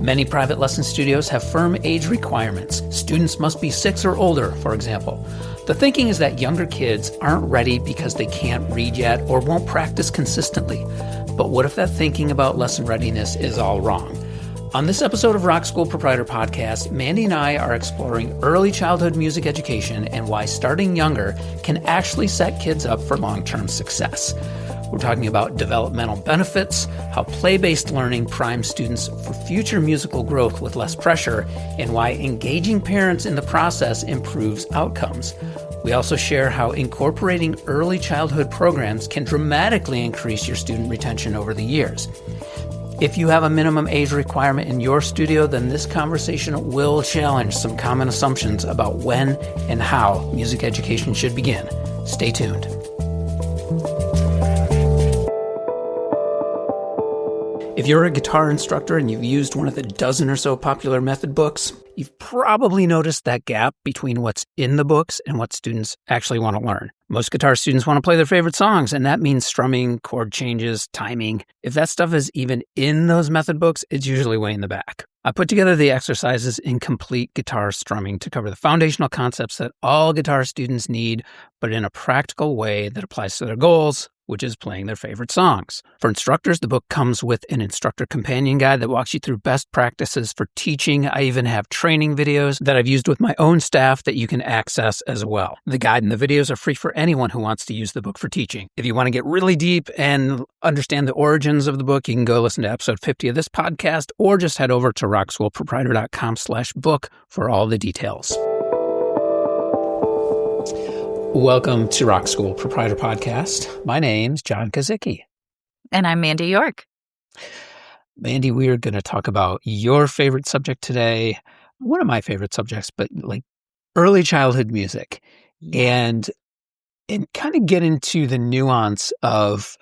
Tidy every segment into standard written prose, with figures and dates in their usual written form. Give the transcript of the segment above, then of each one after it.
Many private lesson studios have firm age requirements. Students must be 6 or older, for example. The thinking is that younger kids aren't ready because they can't read yet or won't practice consistently. But what if that thinking about lesson readiness is all wrong? On this episode of Rock School Proprietor Podcast, Mandy and I are exploring early childhood music education and why starting younger can actually set kids up for long-term success. We're talking about developmental benefits, how play-based learning primes students for future musical growth with less pressure, and why engaging parents in the process improves outcomes. We also share how incorporating early childhood programs can dramatically increase your student retention over the years. If you have a minimum age requirement in your studio, then this conversation will challenge some common assumptions about when and how music education should begin. Stay tuned. If you're a guitar instructor and you've used one of the dozen or so popular method books, you've probably noticed that gap between what's in the books and what students actually want to learn. Most guitar students want to play their favorite songs, and that means strumming, chord changes, timing. If that stuff is even in those method books, it's usually way in the back. I put together the exercises in Complete Guitar Strumming to cover the foundational concepts that all guitar students need, but in a practical way that applies to their goals, which is playing their favorite songs. For instructors, the book comes with an instructor companion guide that walks you through best practices for teaching. I even have training videos that I've used with my own staff that you can access as well. The guide and the videos are free for anyone who wants to use the book for teaching. If you want to get really deep and understand the origins of the book, you can go listen to episode 50 of this podcast or just head over to rockschoolproprietor.com/book for all the details. Welcome to Rock School Proprietor Podcast. My name's John Kazicki. And I'm Mandy York. Mandy, we are going to talk about your favorite subject today. One of my favorite subjects, but like early childhood music. And kind of get into the nuance of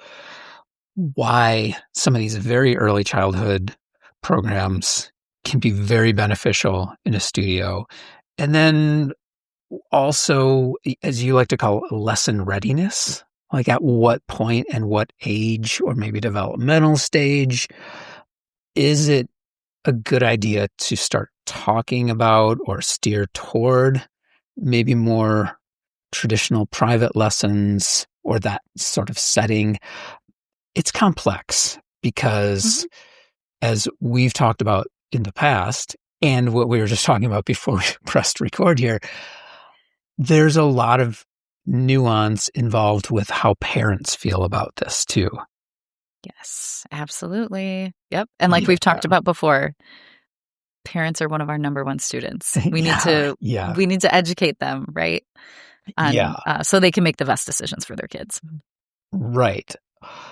why some of these very early childhood programs can be very beneficial in a studio. And then also, as you like to call it, lesson readiness, like at what point and what age or maybe developmental stage is it a good idea to start talking about or steer toward maybe more traditional private lessons or that sort of setting? It's complex because as we've talked about in the past and what we were just talking about before we pressed record here, there's a lot of nuance involved with how parents feel about this too. Yes, absolutely. Yep. And like we've talked about before, parents are one of our number one students. We need to educate them, right? So they can make the best decisions for their kids. Right.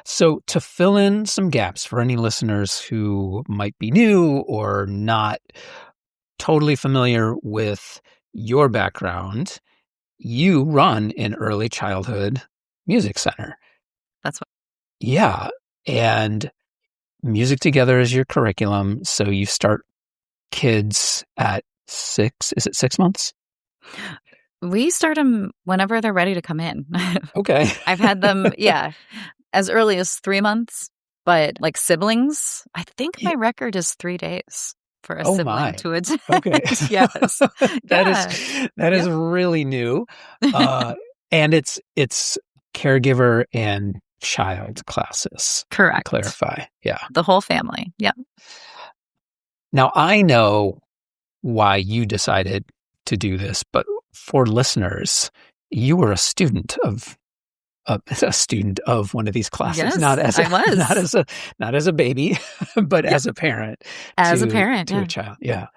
So to fill in some gaps for any listeners who might be new or not totally familiar with your background, you run an early childhood music center. That's what. Yeah. And Music Together is your curriculum. So you start kids at 6, is it 6 months? We start them whenever they're ready to come in. Okay. I've had them, as early as 3 months, but like siblings, I think my record is 3 days. For a sibling to attend. Okay. Yes. That is really new. And it's caregiver and child classes. Correct. Clarify. Yeah. The whole family. Yeah. Now I know why you decided to do this, but for listeners, you were a student of one of these classes, yes, not as a baby, but as a parent, to a child. Yeah.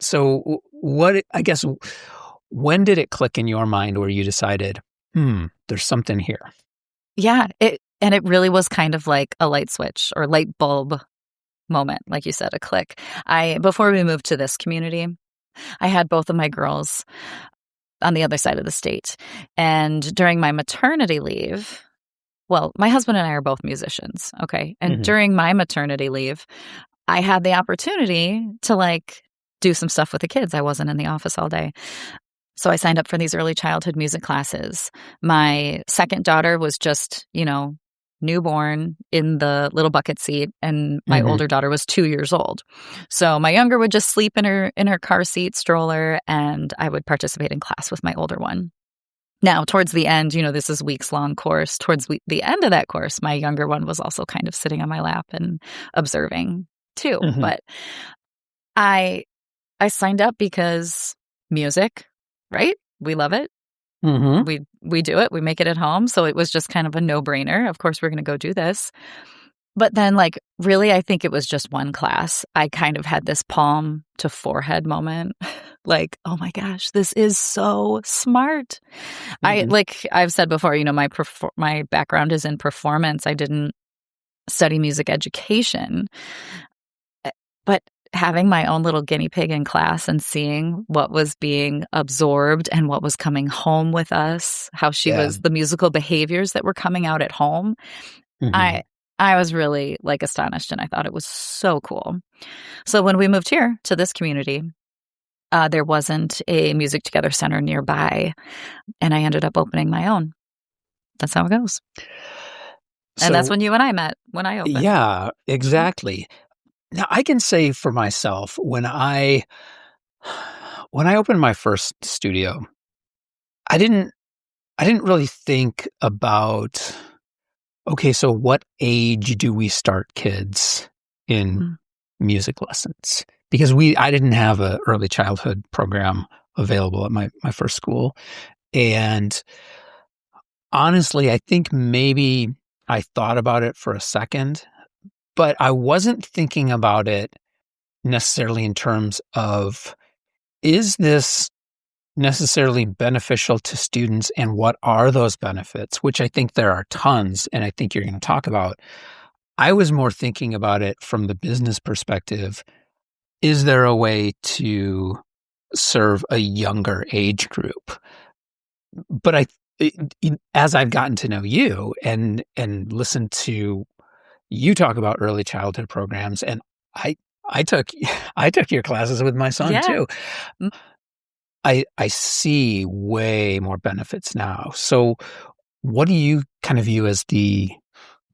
So when did it click in your mind where you decided, there's something here? Yeah. It really was kind of like a light switch or light bulb moment. Like you said, a click. Before we moved to this community, I had both of my girls on the other side of the state. And during my maternity leave, well, my husband and I are both musicians, okay? And during my maternity leave, I had the opportunity to do some stuff with the kids. I wasn't in the office all day. So I signed up for these early childhood music classes. My second daughter was just, newborn in the little bucket seat, and my Mhm. older daughter was 2 years old. So my younger would just sleep in her car seat stroller, and I would participate in class with my older one. Now, towards the end, this is weeks-long course. Towards the end of that course, my younger one was also kind of sitting on my lap and observing too. Mhm. But I I signed up because music, right? We love it. Mhm. We do it. We make it at home, so it was just kind of a no-brainer. Of course, we're gonna go do this. But then, like, really, I think it was just one class. I kind of had this palm to forehead moment. Like, "Oh my gosh, this is so smart." Mhm. Like I've said before, my background is in performance. I didn't study music education, but having my own little guinea pig in class and seeing what was being absorbed and what was coming home with us, how she Yeah. was the musical behaviors that were coming out at home, I Mhm. I was really, like, astonished, and I thought it was so cool. So when we moved here to this community, there wasn't a Music Together center nearby, and I ended up opening my own. That's how it goes. And that's So when you and I met, when I opened. yeah, Mhm. exactly. Now I can say for myself, when I opened my first studio, I didn't I didn't really think about, okay, so what age do we start kids in Mm. music lessons? Because I didn't have a early childhood program available at my first school, and honestly, I think maybe I thought about it for a second, but I wasn't thinking about it necessarily in terms of, is this necessarily beneficial to students and what are those benefits? Which I think there are tons, and I think you're going to talk about. I was more thinking about it from the business perspective. Is there a way to serve a younger age group? But as I've gotten to know you and listened to you talk about early childhood programs, and I I took I took your classes with my son Yeah. too. Mm. I see way more benefits now. So what do you kind of view as the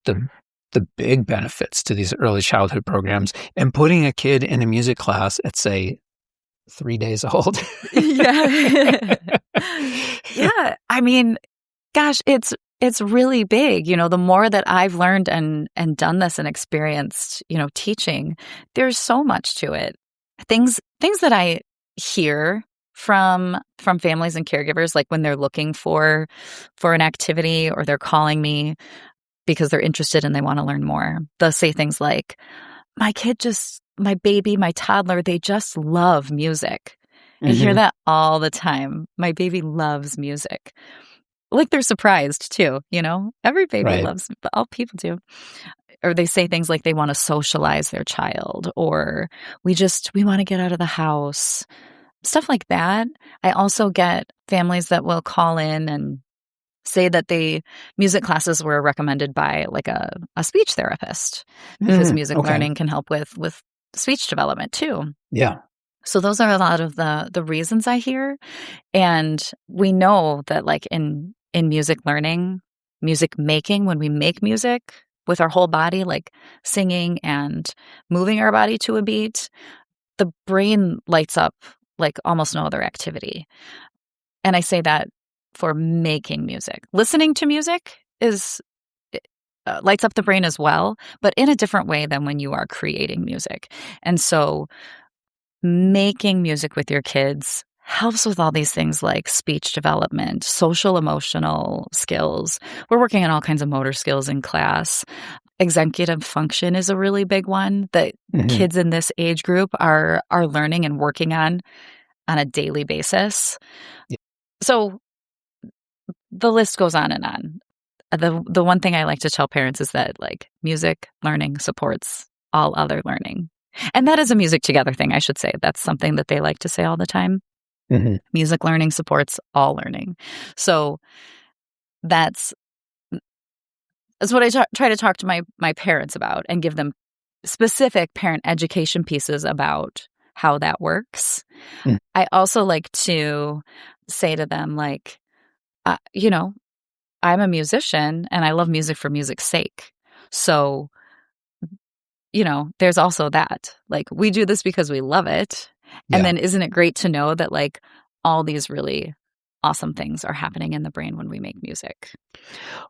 the big benefits to these early childhood programs and putting a kid in a music class at, say, 3 days old? Yeah. Yeah, I mean, gosh, it's really big. The more that I've learned and done this and experienced, teaching, there's so much to it. Things that I hear from families and caregivers, like when they're looking for an activity or they're calling me because they're interested and they want to learn more. They'll say things like, my baby, my toddler, they just love music. I hear Mhm. that all the time. My baby loves music. Like they're surprised too, Every baby Right. loves, but all people do. Or they say things like they want to socialize their child, or we want to get out of the house. Stuff like that. I also get families that will call in and say that the music classes were recommended by like a speech therapist because music Okay. learning can help with speech development too. Yeah. So those are a lot of the reasons I hear. And we know that like in music learning, music making, when we make music with our whole body, like singing and moving our body to a beat, the brain lights up like almost no other activity. And I say that for making music. Listening to music lights up the brain as well, but in a different way than when you are creating music. And so making music with your kids helps with all these things like speech development, social emotional skills. We're working on all kinds of motor skills in class. Executive function is a really big one that Mhm. kids in this age group are learning and working on a daily basis. Yeah. So the list goes on and on. The one thing I like to tell parents is that, like, music learning supports all other learning. And that is a Music Together thing, I should say. That's something that they like to say all the time. Mhm. Music learning supports all learning. So that's that's what I try to talk to my parents about and give them specific parent education pieces about how that works. Mm. I also like to say to them, like, you know I'm a musician and I love music for music's sake. So, there's also that. Like, we do this because we love it. And Yeah. then isn't it great to know that like all these really awesome things are happening in the brain when we make music?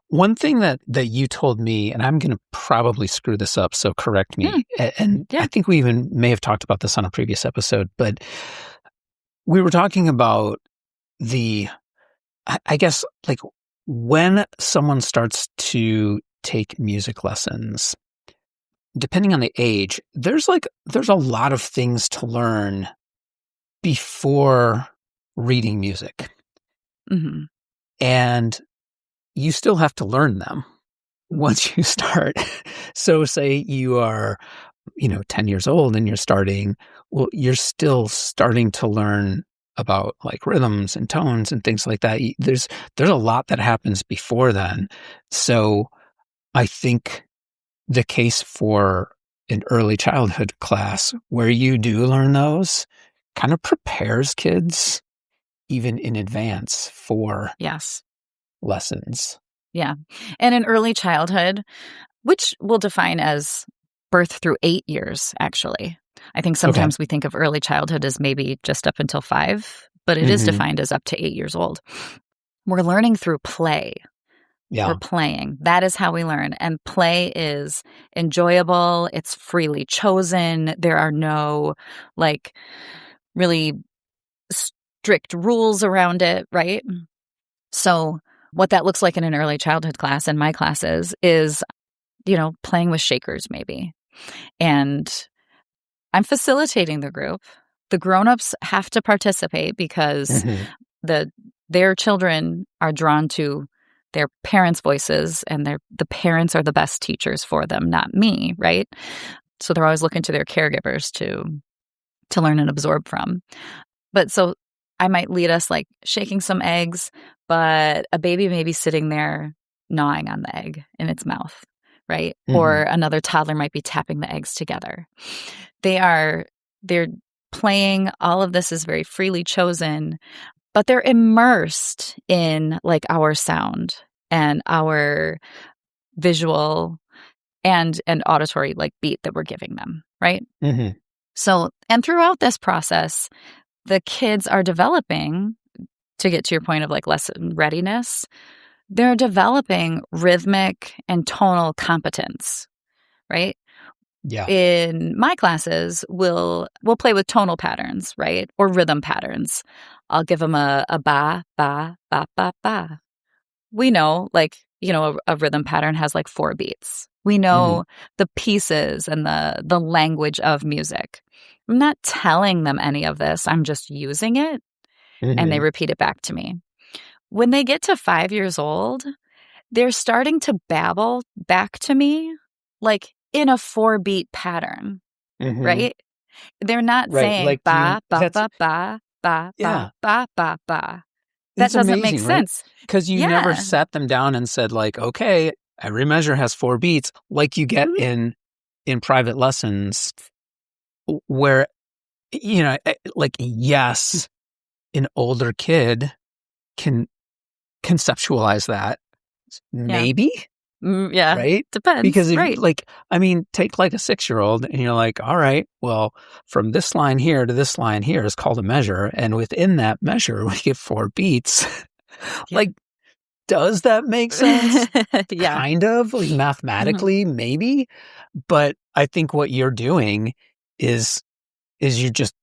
One thing that you told me, and I'm going to probably screw this up, so correct Mm, me. And I yeah. think we even may have talked about this on a previous episode, but we were talking about I guess, like when someone starts to take music lessons, depending on the age, there's a lot of things to learn before reading music. Hmm. And you still have to learn them once you start. So say you are, 10 years old and you're starting, well, you're still starting to learn about like rhythms and tones and things like that. There's a lot that happens before then. So I think the case for an early childhood class where you do learn those kind of prepares kids even in advance for Yes. lessons. Yeah. And in early childhood, which we'll define as birth through 8 years, actually. I think Okay. sometimes we think of early childhood as maybe just up until 5, but it is Hmm. defined as up to 8 years old. We're learning through play. We're Yeah. playing. That is how we learn. And play is enjoyable. It's freely chosen. There are no like really strict rules around it, right? So, what that looks like in an early childhood class in my classes is, playing with shakers maybe. And I'm facilitating the group. The grown-ups have to participate because Hmm. the their children are drawn to their parents' voices, and the parents are the best teachers for them, not me, right? So they're always looking to their caregivers to learn and absorb from. But so I might lead us like shaking some eggs, but a baby may be sitting there gnawing on the egg in its mouth, right? Or Hmm. another toddler might be tapping the eggs together. They're playing. All of this is very freely chosen, but they're immersed in like our sound and our visual and auditory like beat that we're giving them, right? Hmm. So, and throughout this process, the kids are developing, to get to your point of like lesson readiness, they're developing rhythmic and tonal competence, right? Yeah. In my classes, we'll play with tonal patterns, right? Or rhythm patterns. I'll give them a ba, ba, ba, ba, ba. We know, like, a rhythm pattern has like 4 beats. We Hmm. know the pieces and the language of music. I'm not telling them any of this. I'm just using it and they Hmm. repeat it back to me. When they get to 5 years old, they're starting to babble back to me like in a 4-beat pattern, Hmm. right? They're not Right. saying Like ba ba that's, ba ba ba ba yeah, ba ba ba. That it's doesn't make amazing, right? sense. Because you never Yeah. sat them down and said like, okay, every measure has 4 beats, like you get Mhm. in private lessons where, like, yes, an older kid can conceptualize that Yeah. maybe, Yeah. right? Depends. Because if Right. like, I mean, take like a 6-year-old and you're like, all right, well, from this line here to this line here is called a measure. And within that measure, we get 4 beats. Yeah. Like, does that make sense? Yeah. Kind of, like, Mhm. mathematically, maybe. But I think what you're doing is you're just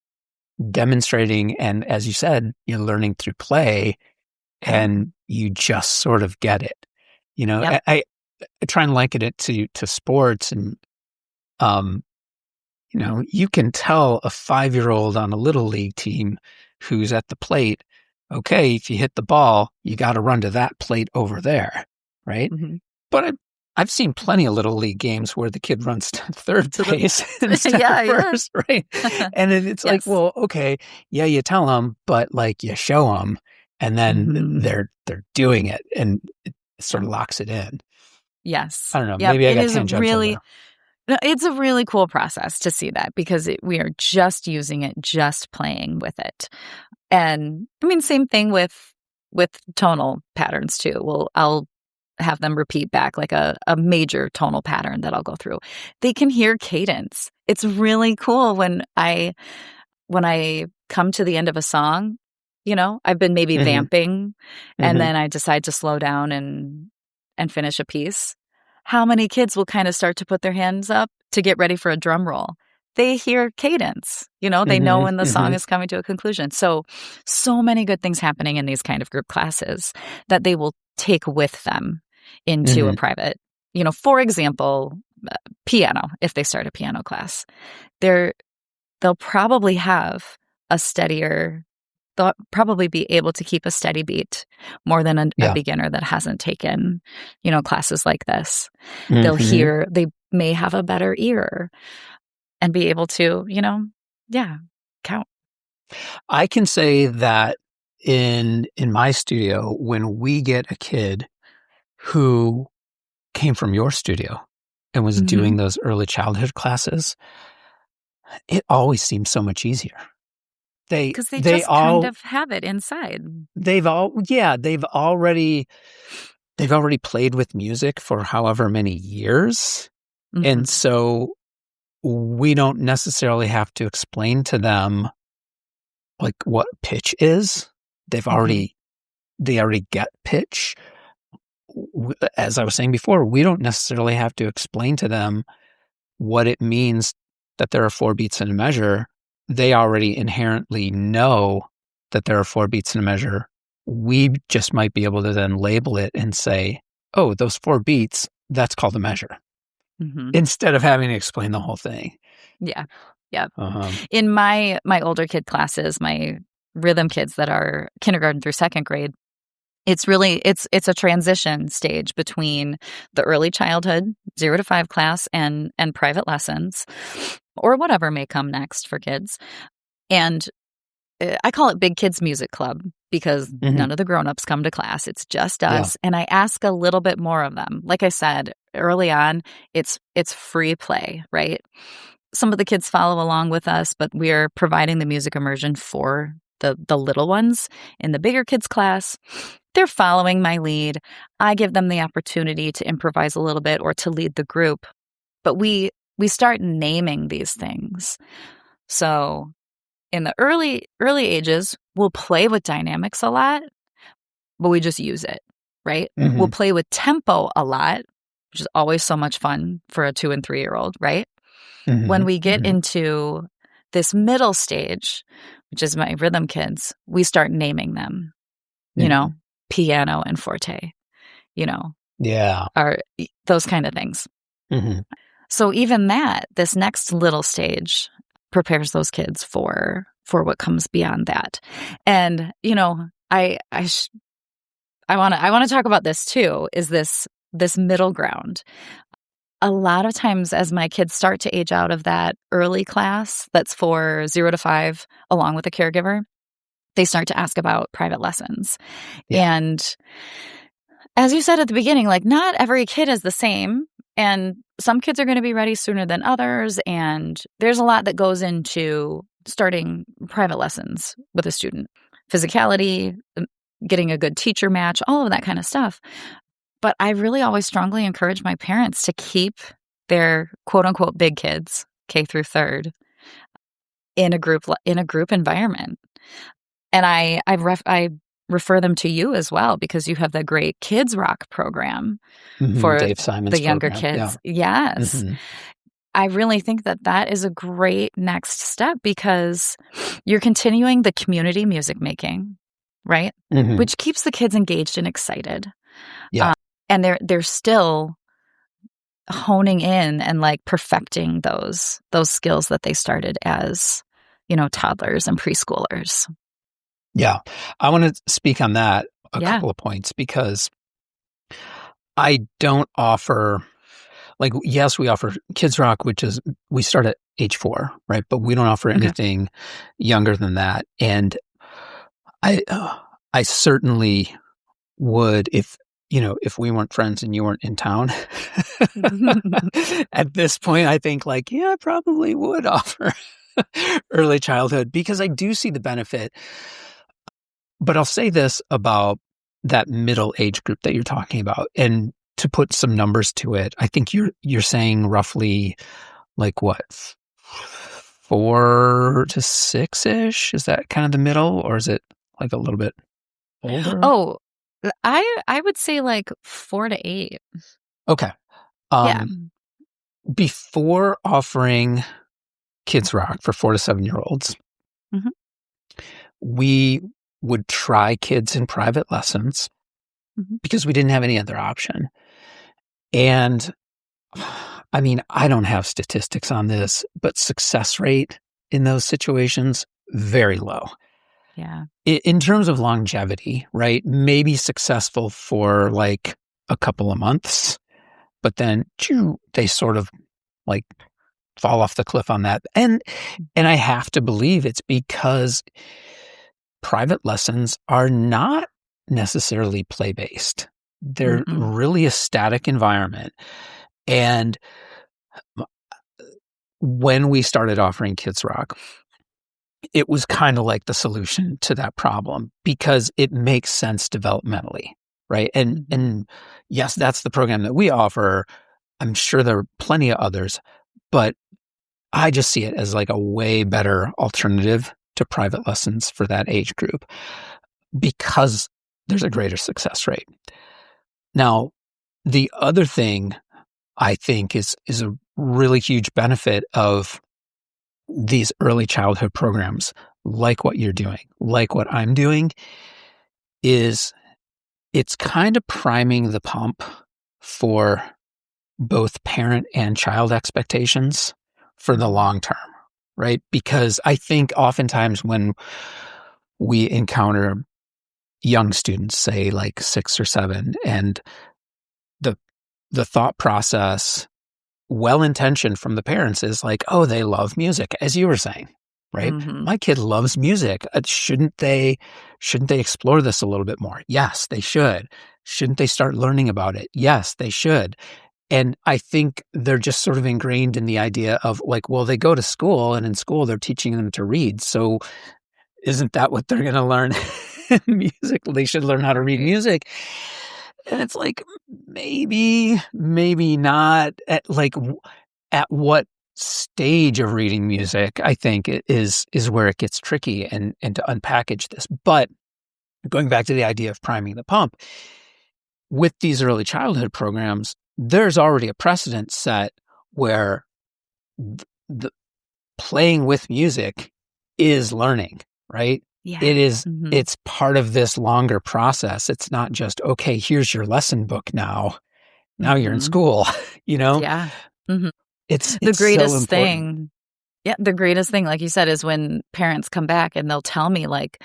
demonstrating, and as you said, you're learning through play, Yeah. and you just sort of get it. Yep. I try and liken it to sports, and um, you can tell a 5-year-old on a little league team who's at the plate, okay, if you hit the ball, you got to run to that plate over there, right? Mhm. But I've seen plenty of little league games where the kid runs to third To the base instead of Yeah, yeah. first, right? And it's like, Yes. well, okay, yeah, you tell them, but like you show them, and then Mhm. they're doing it, and it sort Yeah. of locks it in. Yes. I don't know. Yep. Maybe I It got is tangential really there. No, it's a really cool process to see that because we are just using it, just playing with it. And I mean, same thing with tonal patterns too. I'll have them repeat back like a major tonal pattern that I'll go through. They can hear cadence. It's really cool when I come to the end of a song, I've been maybe Mhm. vamping and Mhm. then I decide to slow down and finish a piece. How many kids will kind of start to put their hands up to get ready for a drum roll? They hear cadence, they know Mhm. when the song Mhm. is coming to a conclusion. So many good things happening in these kind of group classes that they will take with them into a Mhm. private, for example, piano, if they start a piano class. They're they'll probably have a steadier they'll probably be able to keep a steady beat more than a Yeah. beginner that hasn't taken, classes like this. Mhm. They may have a better ear and be able to, yeah, count. I can say that in my studio, when we get a kid who came from your studio and was Mhm. doing those early childhood classes, it always seems so much easier. They 'Cause they they just kind all of have it inside. they've all yeah, they've already played with music for however many years, and Mhm. so we don't necessarily have to explain to them, like, what pitch is. They've Mhm. already they already get pitch. As I was saying before, we don't necessarily have to explain to them what it means that there are 4 beats in a measure. They already inherently know that there are 4 beats in a measure. We just might be able to then label it and say, "Oh, those 4 beats, that's called a measure," Mhm. instead of having to explain the whole thing. Yeah. Yeah. Uh-huh. In my older kid classes, my rhythm kids that are kindergarten through 2nd grade, it's a transition stage between the early childhood 0 to 5 class and private lessons or whatever may come next for kids. And I call it Big Kids Music Club because Mhm. none of the grown-ups come to class. It's just Yeah. us, and I ask a little bit more of them. Like I said, early on, it's free play, right? Some of the kids follow along with us, but we're providing the music immersion for the little ones. In the bigger kids class, they're following my lead. I give them the opportunity to improvise a little bit or to lead the group, but we start naming these things. So in the early ages, we'll play with dynamics a lot, but we just use it, right? We'll Mhm. play with tempo a lot, which is always so much fun for a 2 and 3-year-old, right? When Mhm. we get Mhm. into this middle stage, which is my rhythm kids, we start naming them, you know, Mhm. piano and forte, you know, Yeah. are those kind of things. Mhm. So even this next little stage prepares those kids for what comes beyond that. And, I want to talk about this too, is this middle ground. A lot of times as my kids start to age out of that early class that's for 0 to 5 along with a caregiver, they start to ask about private lessons. Yeah. And as you said at the beginning, like, not every kid is the same, and some kids are gonna be ready sooner than others, and there's a lot that goes into starting private lessons with a student. Physicality, getting a good teacher match, all of that kinda stuff. But I really always strongly encourage my parents to keep their quote unquote "big kids," K through 3rd, in a group environment. And I refer them to you as well because you have the great Kids Rock program Mhm. for Dave the Simon's younger program. Yeah. kids. Yes. Mhm. I really think that that is a great next step because you're continuing the community music making, right? Mhm. Which keeps the kids engaged and excited. Yeah. Um, and they're still honing in and, like, perfecting those skills that they started as, toddlers and preschoolers. Yeah. I wanna speak on that a Yeah. couple of points because I don't offer like, yes, we offer Kids Rock, which is we start at age 4, right? But we don't offer Okay. anything younger than that, and I certainly would if we weren't friends and you weren't in town. At this point, I think, like, yeah, I probably would offer early childhood because I do see the benefit. But I'll say this about that middle age group that you're talking about. And to put some numbers to it, I think you're saying roughly like what, 4 to 6-ish? Is that kind of the middle, or is it like a little bit older? Oh, I would say like 4 to 8. Okay. Yeah. Before offering Kids Rock for 4 to 7-year-olds, Mhm. we would try kids in private lessons Mhm. because we didn't have any other option. And I mean, I don't have statistics on this, but success rate in those situations, very low. Yeah. In terms of longevity, right? Maybe successful for like a couple of months, but then they sort of like fall off the cliff on that. And I have to believe it's because private lessons are not necessarily play-based. They're Mm-mm. really a static environment. And when we started offering Kids Rock, it was kind of like the solution to that problem because it makes sense developmentally, right? And Mhm. and yes, that's the program that we offer. I'm sure there are plenty of others, but I just see it as like a way better alternative to private lessons for that age group because there's a greater success rate. Now, the other thing I think is a really huge benefit of these early childhood programs, like what you're doing, like what I'm doing, is it's kind of priming the pump for both parent and child expectations for the Mhm. long term, right? Because I think oftentimes when we encounter young students, say like 6 or 7, and the the thought process, well-intentioned from the parents, is like, oh, they love music, as you were saying, right? Mhm. My kid loves music. Shouldn't they explore this a little bit more? Yes, they should. Shouldn't they start learning about it? Yes, they should. And I think they're just sort of ingrained in the idea of like, well, they go to school and in school they're teaching them to read. So isn't that what they're going to learn in music? They should learn how to read Right. music. And it's like, maybe not at what stage of reading music, I think it is where it gets tricky and to unpackage this. But going back to the idea of priming the pump, with these early childhood programs, there's already a precedent set where the playing with music is learning, right? Yeah. Mhm. It's part of this longer process. It's not just, okay, here's your lesson book now. Now you're in Mhm. school, you know? Yeah. Mhm. The It's so greatest important. thing Yeah, the greatest thing, like you said, is when parents come back and they'll tell me, like,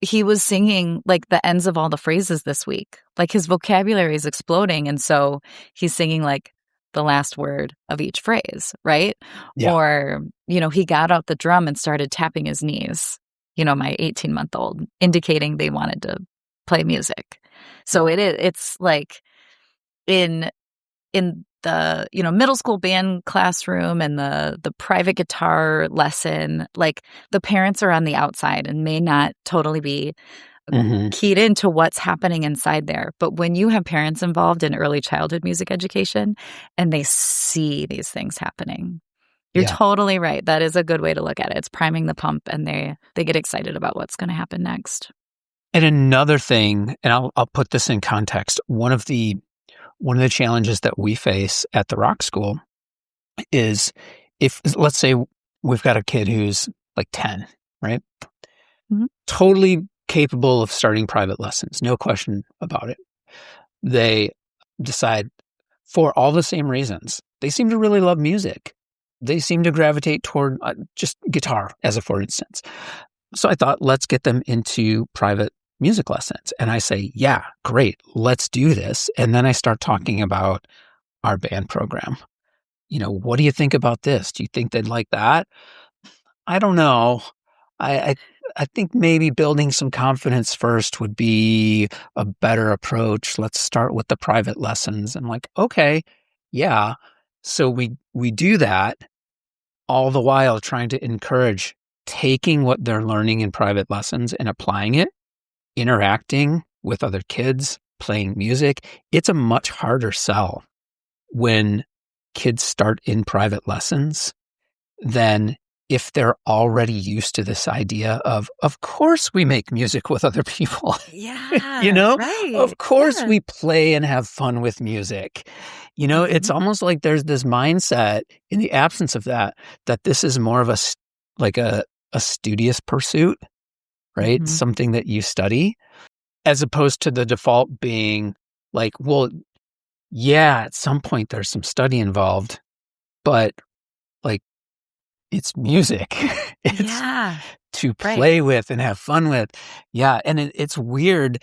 he was singing, like, the ends of all the phrases this week. Like, his vocabulary is exploding, and so he's singing, like, the last word of each phrase, right? Yeah. Or, he got out the drum and started tapping his knees, my 18-month-old, indicating they wanted to play music. So it's like in the, middle school band classroom and the private guitar lesson, like, the parents are on the outside and may not totally be Hmm. keyed into what's happening inside there. But when you have parents involved in early childhood music education and they see these things happening, you're Yeah. totally right. That is a good way to look at it. It's priming the pump and they get excited about what's going to happen next. And another thing, and I'll put this in context. One of the challenges that we face at the rock school is, if let's say we've got a kid who's like 10, right? Mhm. Totally capable of starting private lessons, no question about it. They decide, for all the same reasons, they seem to really love music. They seem to gravitate toward just guitar, as a for instance. So I thought, let's get them into private music lessons. And I say, yeah, great, let's do this. And then I start talking about our band program. What do you think about this? Do you think they'd like that? I don't know. I, I I think maybe building some confidence first would be a better approach. Let's start with the private lessons. I'm like, okay, yeah. So we do that, all the while trying to encourage taking what they're learning in private lessons and applying it, interacting with other kids, playing music, it's a much harder sell when kids start in private lessons than if they're already used to this idea of course we make music with other people. You Yeah, know, right. of course Yeah. we play and have fun with music. You know, it's Mhm. almost like there's this mindset in the absence of that, that this is more of like a studious pursuit, right? Mhm. Something that you study, as opposed to the default being like, well, yeah, at some point there's some study involved, but like it's music. It's Yeah, to right. play with and have fun with. Yeah, and it's weird,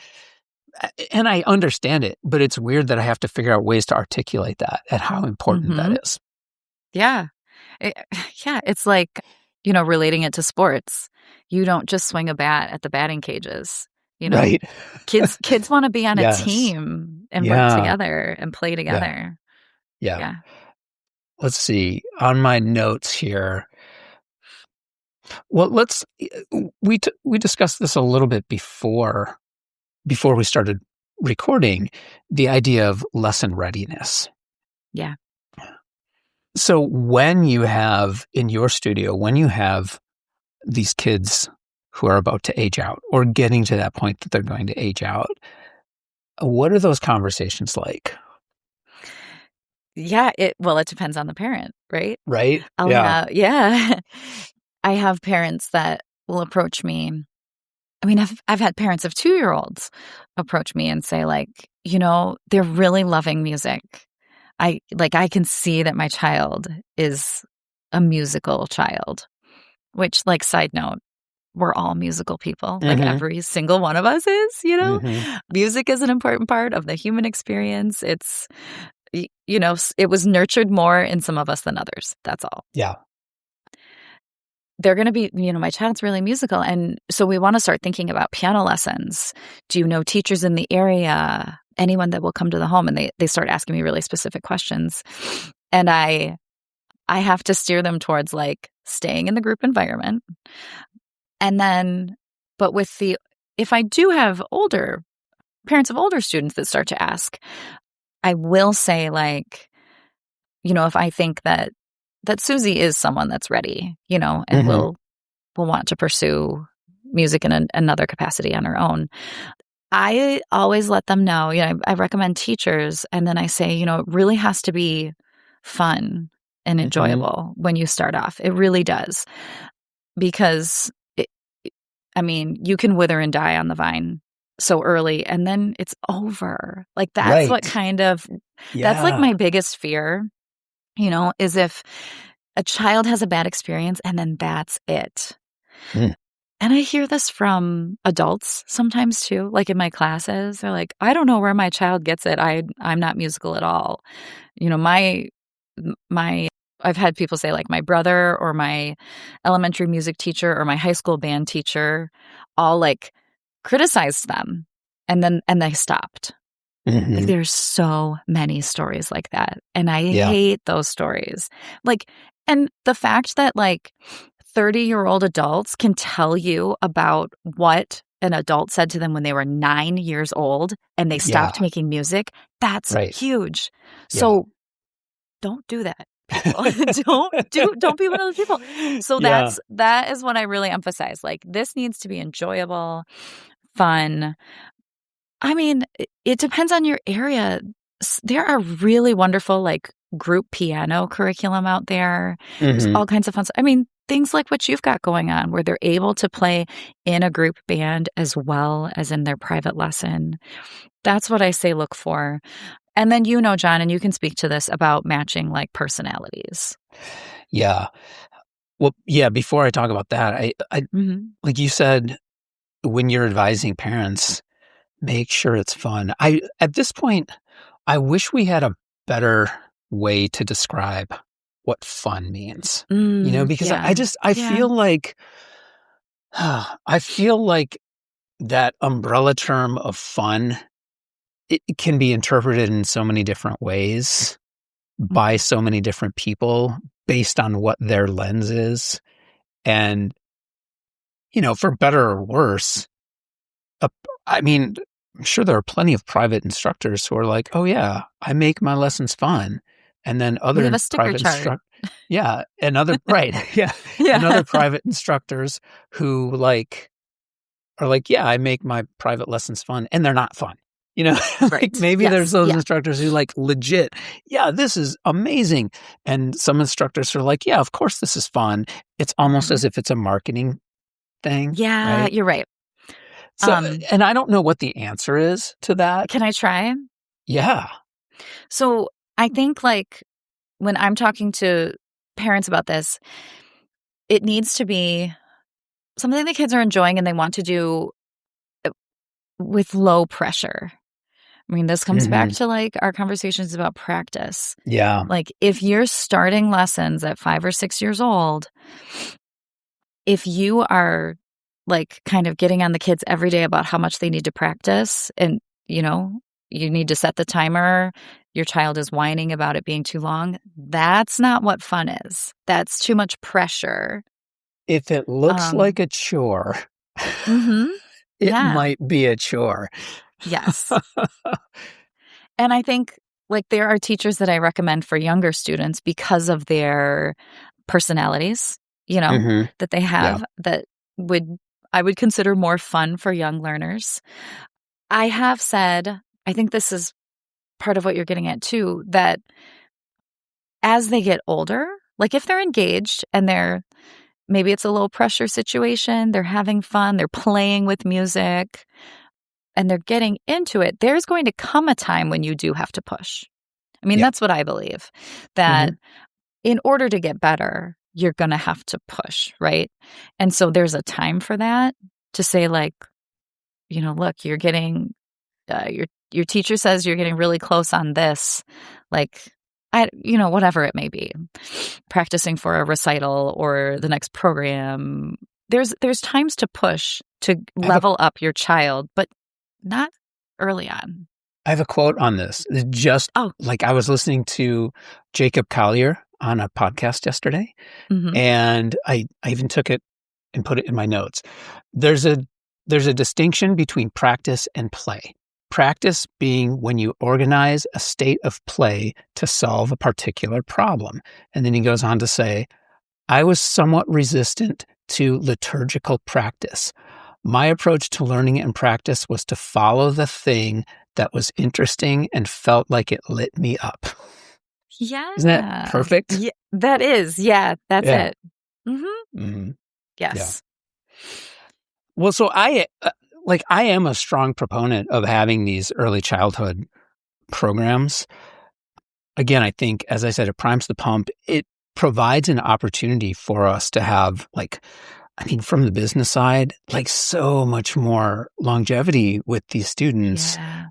and I understand it, but it's weird that I have to figure out ways to articulate that and how important that Mhm. is. Yeah. It yeah, it's like, you know, relating it to sports. You don't just swing a bat at the batting cages, you know? Right. Kids wanna be on a Yes. team and work Yeah. together and play Yeah. together. Yeah. Yeah. Let's see. On my notes here, well, we discussed this a little bit before we started recording, the idea of lesson readiness. Yeah. So when you have in your studio, when you have these kids who are about to age out or getting to that point that they're going to age out, what are those conversations like? Yeah, it depends on the parent, right? Right? I'll Yeah. have yeah. I have parents that will approach me. I mean, I've had parents of 2-year-olds approach me and say, like, you know, they're really loving music. I can see that my child is a musical child, which, like, side note, we're all musical people. Like, Mhm. every single one of us is, you know? Mhm. Music is an important part of the human experience. It's you know, it was nurtured more in some of us than others. That's all. Yeah. They're gonna be you know, my child's really musical, and so we wanna start thinking about piano lessons. Do you know teachers in the area? Anyone that will come to the home? And they start asking me really specific questions. And I have to steer them towards, like, staying in the group environment. And then but with the if I do have older parents of older students that start to ask, I will say, like, you know, if I think that Susie is someone that's ready, you know, and Mhm. will want to pursue music in another capacity on her own. I always let them know, you know, I recommend teachers, and then I say, you know, it really has to be fun and Mhm. enjoyable when you start off. It really does. Because, I mean, you can wither and die on the vine so early, and then it's over. Like, Right. that's like my Yeah. biggest fear, you know, is if a child has a bad experience and then that's it. Mm. And I hear this from adults sometimes too, like in my classes. They're like, "I don't know where my child gets it. I'm not musical at all." You know, my I've had people say like my brother or my elementary music teacher or my high school band teacher all like criticized them and they stopped. Like, Mhm. there's so many stories like that, and I Yeah. hate those stories. Like and the fact that, like, 30-year-old adults can tell you about what an adult said to them when they were 9 years old and they stopped Yeah. making music, that's Right. huge. Yeah. So, don't do that, people. Don't be one of those people. So Yeah. that is what I really emphasize, like, this needs to be enjoyable, fun. I mean, it depends on your area. There are really wonderful, like, group piano curriculum out there. There's Mhm. all kinds of fun I mean, things like what you've got going on where they're able to play in a group band as well as in their private lesson. That's what I say look for. And then you know, John, and you can speak to this about matching, like, personalities. Yeah. Well, yeah, before I talk about that, I Mhm. like you said, when you're advising parents, make sure it's fun. I At this point, I wish we had a better way to describe what fun means, because I Yeah. just I Yeah. feel like I feel like that umbrella term of fun, it can be interpreted in so many different ways by Mhm. so many different people based on what their lens is. And, for better or worse, uh, I mean, I'm sure there are plenty of private instructors who are like, "Oh yeah, I make my lessons fun." And then We other have a sticker private chart. yeah, and other right, yeah, and Yeah. other private instructors who are like, "Yeah, I make my private lessons fun," and they're not fun. You know, like Right. maybe there's Yes. those Yeah. instructors who like legit, "Yeah, this is amazing." And some instructors are like, "Yeah, of course this is fun." It's almost Mhm. as if it's a marketing thing, Yeah, right? you're right. So, Um, and I don't know what the answer is to that. can I try? Yeah. So, I think, like, when I'm talking to parents about this, it needs to be something the kids are enjoying and they want to do, uh, with low pressure. I mean, this comes back Mhm. to, like, our conversations about practice. Yeah. Like, if you're starting lessons at 5 or 6 years old, if you are, like, kind of getting on the kids every day about how much they need to practice and, you know, you need to set the timer, your child is whining about it being too long, that's not what fun is. That's too much pressure. If it looks Um like a chore, Mhm. it Yeah. might be a chore. Yes. And I think, like, there are teachers that I recommend for younger students because of their personalities, you know, Mhm. that they Yeah. have that would I would consider more fun for young learners. I have said, I think this is part of what you're getting at too, that as they get older, like if they're engaged and maybe it's a low pressure situation, they're having fun, they're playing with music, and they're getting into it, there's going to come a time when you do have to push. I mean, Yeah. that's what I believe, that Mhm. in order to get better, you're gonna have to push, right? And so there's a time for that to say, like, "Look, you're getting, your teacher says you're getting really close on this," like, whatever it may be, practicing for a recital or the next program. There's times to push to I have a level up your child, but not early on. I have a quote on this. It's just Oh, like I was listening to Jacob Collier on a podcast yesterday, mhm. and I even took it and put it in my notes. There's a there's a distinction between practice and play. Practice being when you organize a state of play to solve a particular problem. And then he goes on to say, I was somewhat resistant to liturgical practice. My approach to learning and practice was to follow the thing that was interesting and felt like it lit me up. Isn't that Yeah. perfect? Yeah, that is, yeah, that's Yeah. it. Mhm. Mhm. Yeah. Yes. Well, so I am a strong proponent of having these early childhood programs. Again, I think, as I said, it primes the pump. It provides an opportunity for us to have, like, I mean, from the business side, like so much more longevity with these students. Yeah.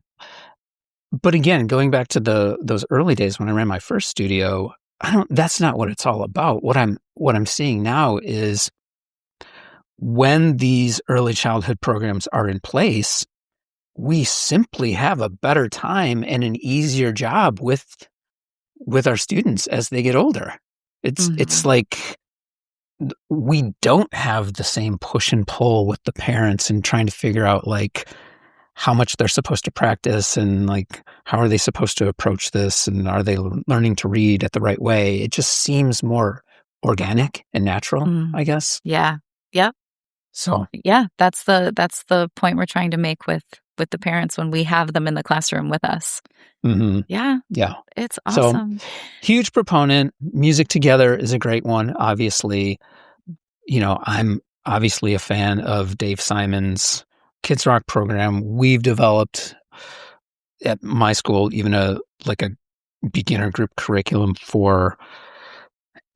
But again, going back to those early days when I ran my first studio, that's not what it's all about. What I'm seeing now is when these early childhood programs are in place, we simply have a better time and an easier job with our students as they get older. It's Mhm. like we don't have the same push and pull with the parents and trying to figure out like how much they're supposed to practice and like how are they supposed to approach this and are they learning to read at the right way. It just seems more organic and natural, Mm. I guess. Yeah. Yep. So, Yeah, that's the point we're trying to make with the parents when we have them in the classroom with us. mhm, Yeah, yeah. it's So, awesome. huge proponent. Music Together is a great one, obviously. I'm obviously a fan of Dave Simon's Kids Rock program. We've developed at my school even a beginner group curriculum for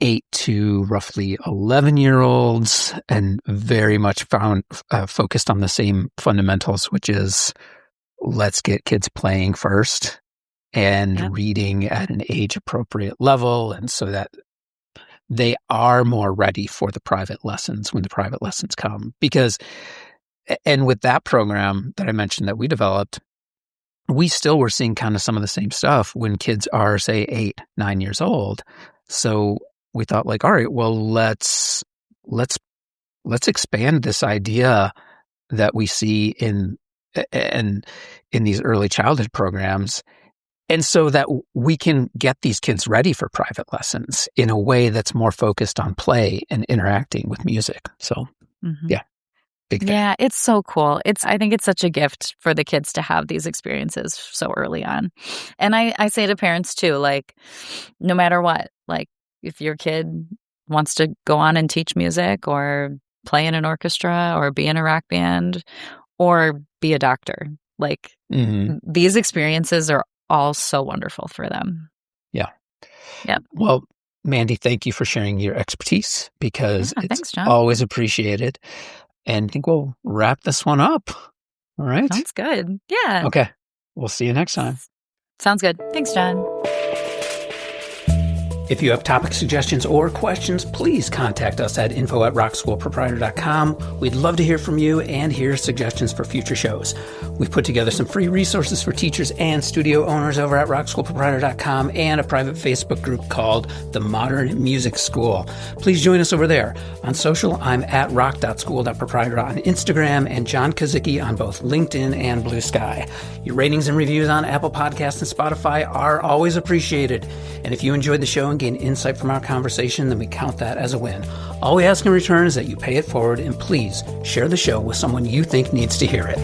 8 to roughly 11-year-olds and very much focused on the same fundamentals, which is let's get kids playing first Yep. and reading at an age appropriate level, and so that they are more ready for the private lessons when the private lessons come. And with that program that I mentioned that we developed, we still were seeing kind of some of the same stuff when kids are, say, 8, 9 years old. So we thought like, all right, well, let's expand this idea that we see in and in these early childhood programs. And so that we can get these kids ready for private lessons in a way that's more focused on play and interacting with music. So, yeah, big fan. Yeah, it's so cool. I think it's such a gift for the kids to have these experiences so early on. And I say to parents too, like, no matter what, like if your kid wants to go on and teach music or play in an orchestra or be in a rock band or be a doctor, like these experiences are all so wonderful for them. Yeah. Yep. Well, Mandy, thank you for sharing your expertise because it's thanks, John. always appreciated. And I think we'll wrap this one up. All right. Sounds good. Yeah. Okay. We'll see you next time. Sounds good. Thanks, John. If you have topic suggestions or questions, please contact us at info@rockschoolproprietor.com. We'd love to hear from you and hear suggestions for future shows. We've put together some free resources for teachers and studio owners over at rockschoolproprietor.com and a private Facebook group called The Modern Music School. Please join us over there. On social, I'm at rock.school.proprietor on Instagram and John Kazicki on both LinkedIn and Blue Sky. Your ratings and reviews on Apple Podcasts and Spotify are always appreciated. And if you enjoyed the show and gain insight from our conversation, then we count that as a win. All we ask in return is that you pay it forward and please share the show with someone you think needs to hear it.